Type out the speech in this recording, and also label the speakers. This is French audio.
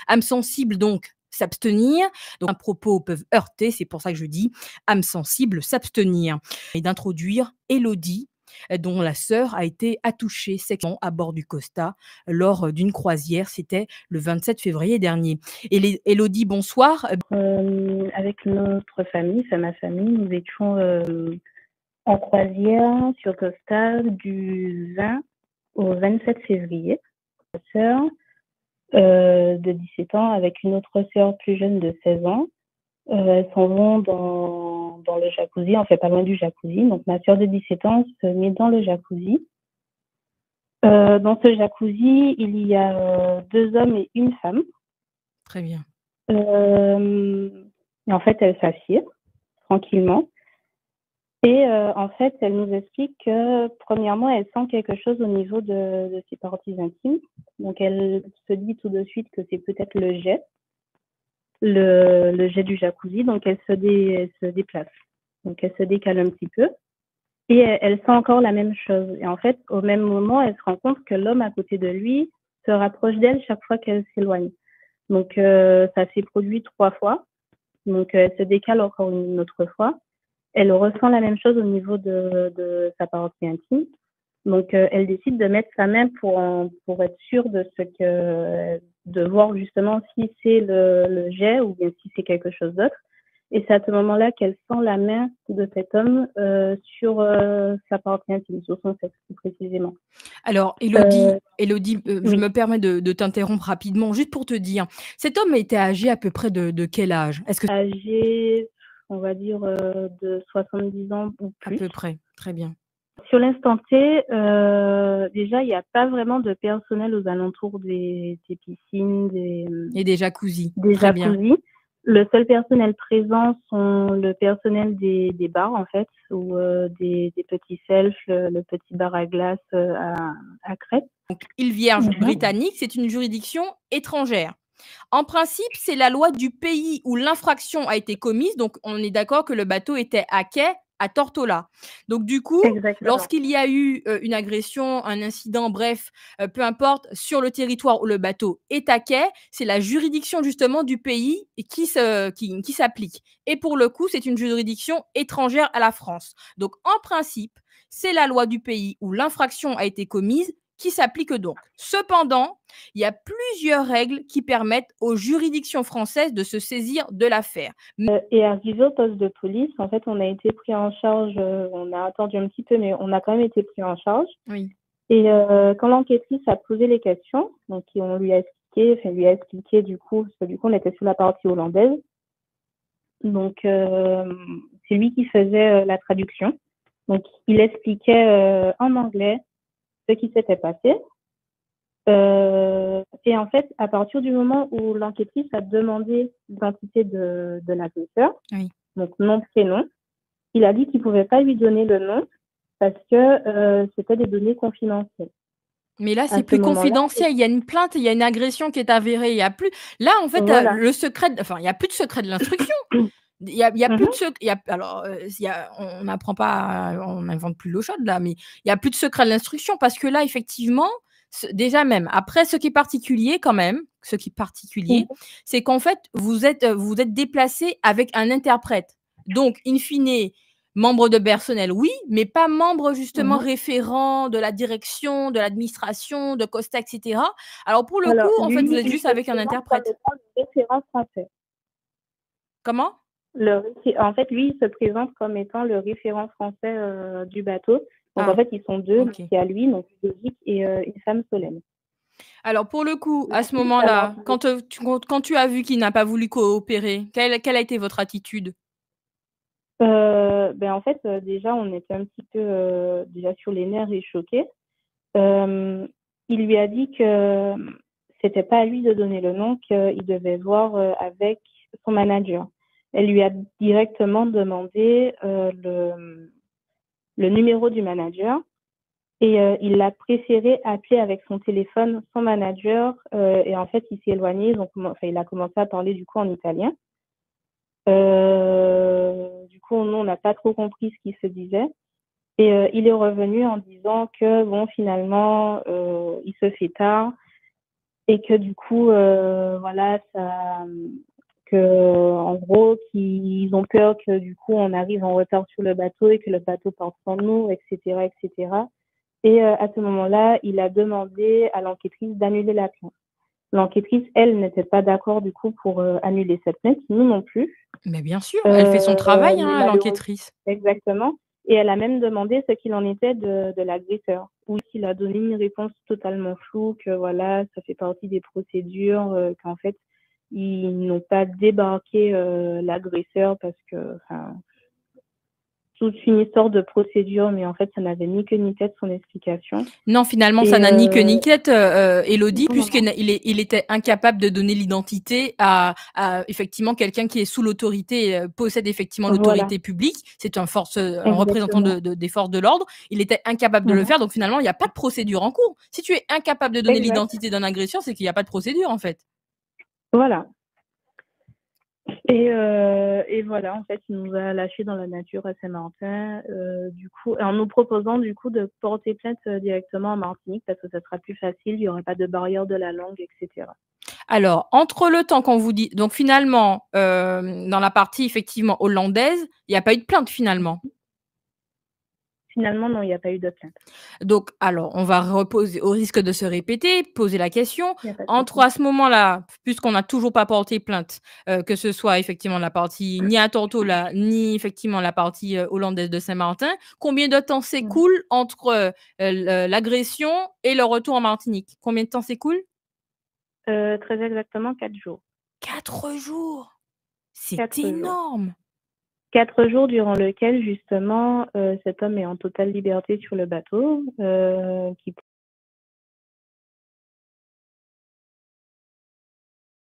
Speaker 1: Âme sensible, donc, s'abstenir. Donc, un propos peuvent heurter, c'est pour ça que je dis âme sensible, s'abstenir. Et d'introduire Élodie, dont la sœur a été attouchée sexuellement à bord du Costa lors d'une croisière. C'était le 27 février dernier. Et Élodie, bonsoir.
Speaker 2: Avec notre famille, c'est ma famille, nous étions en croisière sur Costa du 20 au 27 février. Ma sœur de 17 ans avec une autre sœur plus jeune de 16 ans. Elles s'en vont dans le jacuzzi, en fait pas loin du jacuzzi. Donc ma sœur de 17 ans se met dans le jacuzzi. Dans ce jacuzzi, il y a 2 hommes et une femme.
Speaker 1: Très bien.
Speaker 2: Et en fait, elle s'assied tranquillement. Et en fait, elle nous explique que, premièrement, elle sent quelque chose au niveau de ses parties intimes. Donc, elle se dit tout de suite que c'est peut-être le jet du jacuzzi. Donc, elle se déplace. Donc, elle se décale un petit peu. Et elle sent encore la même chose. Et en fait, au même moment, elle se rend compte que l'homme à côté de lui se rapproche d'elle chaque fois qu'elle s'éloigne. Donc, ça s'est produit 3 fois. Donc, elle se décale encore une autre fois. Elle ressent la même chose au niveau de sa partie intime. Donc, elle décide de mettre sa main pour être sûre de voir justement si c'est le jet ou bien si c'est quelque chose d'autre. Et c'est à ce moment-là qu'elle sent la main de cet homme sur sa partie intime, sur son sexe plus précisément.
Speaker 1: Alors, Élodie, je
Speaker 2: Oui.
Speaker 1: me permets de t'interrompre rapidement, juste pour te dire, cet homme était âgé à peu près de quel âge? Est-ce que
Speaker 2: Âgé, on va dire, de 70 ans ou
Speaker 1: à
Speaker 2: plus.
Speaker 1: peu près, très bien.
Speaker 2: Sur l'instant T, déjà, il n'y a pas vraiment de personnel aux alentours des piscines,
Speaker 1: Et des jacuzzis,
Speaker 2: des
Speaker 1: très bien.
Speaker 2: jacuzzis. Le seul personnel présent sont le personnel des bars, en fait, ou des petits selfs, le petit bar à glace à crêpes.
Speaker 1: Donc, île Vierge britannique, c'est une juridiction étrangère. En principe, c'est la loi du pays où l'infraction a été commise. Donc, on est d'accord que le bateau était à quai à Tortola. Donc, du coup, lorsqu'il y a eu une agression, un incident, bref, peu importe, sur le territoire où le bateau est à quai, c'est la juridiction justement du pays qui s'applique. Et pour le coup, c'est une juridiction étrangère à la France. Donc, en principe, c'est la loi du pays où l'infraction a été commise qui s'applique donc. Cependant, il y a plusieurs règles qui permettent aux juridictions françaises de se saisir de l'affaire.
Speaker 2: Et arrivé au poste de police, en fait, on a été pris en charge, on a attendu un petit peu, mais on a quand même été pris en charge.
Speaker 1: Oui.
Speaker 2: Et quand l'enquêtrice a posé les questions, donc on lui a expliqué du coup, parce que du coup on était sur la partie hollandaise. Donc c'est lui qui faisait la traduction. Donc il expliquait en anglais ce qui s'était passé. Et en fait, à partir du moment où l'enquêtrice a demandé l'identité de l'agresseur,
Speaker 1: Oui.
Speaker 2: donc nom, prénom, il a dit qu'il ne pouvait pas lui donner le nom parce que c'était des données confidentielles.
Speaker 1: Mais là, c'est plus confidentiel. Il y a une plainte, il y a une agression qui est avérée. Il y a plus. Là, en fait,
Speaker 2: voilà.
Speaker 1: le secret. Enfin, il y a plus de secret de l'instruction. Il y a plus de secret. Alors, on n'apprend pas, on n'invente plus l'eau chaude là, mais il y a plus de secret de l'instruction parce que là, effectivement, déjà même après, ce qui est particulier quand même, c'est qu'en fait, vous êtes déplacé avec un interprète. Donc, in fine, membre de personnel, oui, mais pas membre justement référent de la direction, de l'administration, de Costa, etc. Alors pour le coup, en fait, vous êtes juste avec un interprète.
Speaker 2: Le référent français.
Speaker 1: Comment?
Speaker 2: En fait, lui, il se présente comme étant le référent français du bateau. Donc en fait, ils sont deux, donc il y a lui, donc Ludovic, et une femme, Solène.
Speaker 1: Alors pour le coup, à ce moment-là, quand tu as vu qu'il n'a pas voulu coopérer, quelle a été votre attitude?
Speaker 2: En fait, déjà, on était un petit peu déjà sur les nerfs et choqués. Il lui a dit que c'était pas à lui de donner le nom, qu'il devait voir avec son manager. Elle lui a directement demandé le numéro du manager et il a préféré appeler avec son téléphone son manager et en fait, il s'est éloigné. Donc, il a commencé à parler du coup en italien. Du coup, nous, on n'a pas trop compris ce qu'il se disait. Et il est revenu en disant que, bon, finalement, il se fait tard et que du coup, voilà, en gros, qu'ils ont peur que du coup, on arrive en retard sur le bateau et que le bateau parte sans nous, etc., etc. Et à ce moment-là, il a demandé à l'enquêtrice d'annuler la plainte. L'enquêtrice, elle, n'était pas d'accord du coup pour annuler cette plainte, nous non plus.
Speaker 1: Mais bien sûr, elle fait son travail,
Speaker 2: Mais
Speaker 1: hein,
Speaker 2: malheureusement,
Speaker 1: l'enquêtrice.
Speaker 2: exactement. Et elle a même demandé ce qu'il en était de l'agresseur, ou s'il a donné une réponse totalement floue, que voilà, ça fait partie des procédures, qu'en fait, ils n'ont pas débarqué l'agresseur parce que, enfin, toute une histoire de procédure, mais en fait, ça n'avait ni queue ni tête son explication.
Speaker 1: Non, finalement, ça
Speaker 2: Et
Speaker 1: n'a ni queue ni tête, Élodie,
Speaker 2: non, non, non.
Speaker 1: il était incapable de donner l'identité à effectivement quelqu'un qui est sous l'autorité, possède effectivement
Speaker 2: Voilà,
Speaker 1: l'autorité publique. C'est un représentant
Speaker 2: exactement.
Speaker 1: des forces de l'ordre. Il était incapable de le
Speaker 2: Mhm.
Speaker 1: faire, donc finalement, il n'y a pas de procédure en cours. Si tu es incapable de donner
Speaker 2: Exact.
Speaker 1: l'identité d'un agresseur, c'est qu'il n'y a pas de procédure, en fait.
Speaker 2: Voilà. Et voilà, en fait, il nous a lâchés dans la nature à Saint-Martin, du coup, en nous proposant du coup de porter plainte directement en Martinique parce que ça sera plus facile, il n'y aurait pas de barrière de la langue, etc.
Speaker 1: Alors, entre le temps qu'on vous dit, donc finalement, dans la partie effectivement hollandaise, il n'y a pas eu de plainte finalement.
Speaker 2: Finalement, non, il n'y a pas eu de plainte.
Speaker 1: Donc, alors, on va reposer, au risque de se répéter, poser la question.
Speaker 2: Il n'y a pas de
Speaker 1: Entre
Speaker 2: souci.
Speaker 1: à ce moment-là, puisqu'on n'a toujours pas porté plainte, que ce soit effectivement la partie ni à Tortola, ni effectivement la partie hollandaise de Saint-Martin, combien de temps
Speaker 2: Mhm.
Speaker 1: s'écoule entre l'agression et le retour en Martinique? Combien de temps s'écoule?
Speaker 2: Très exactement, 4 jours.
Speaker 1: 4 jours. C'est
Speaker 2: 4 jours.
Speaker 1: énorme.
Speaker 2: 4 jours durant lesquels, justement, cet homme est en totale liberté sur le bateau, qui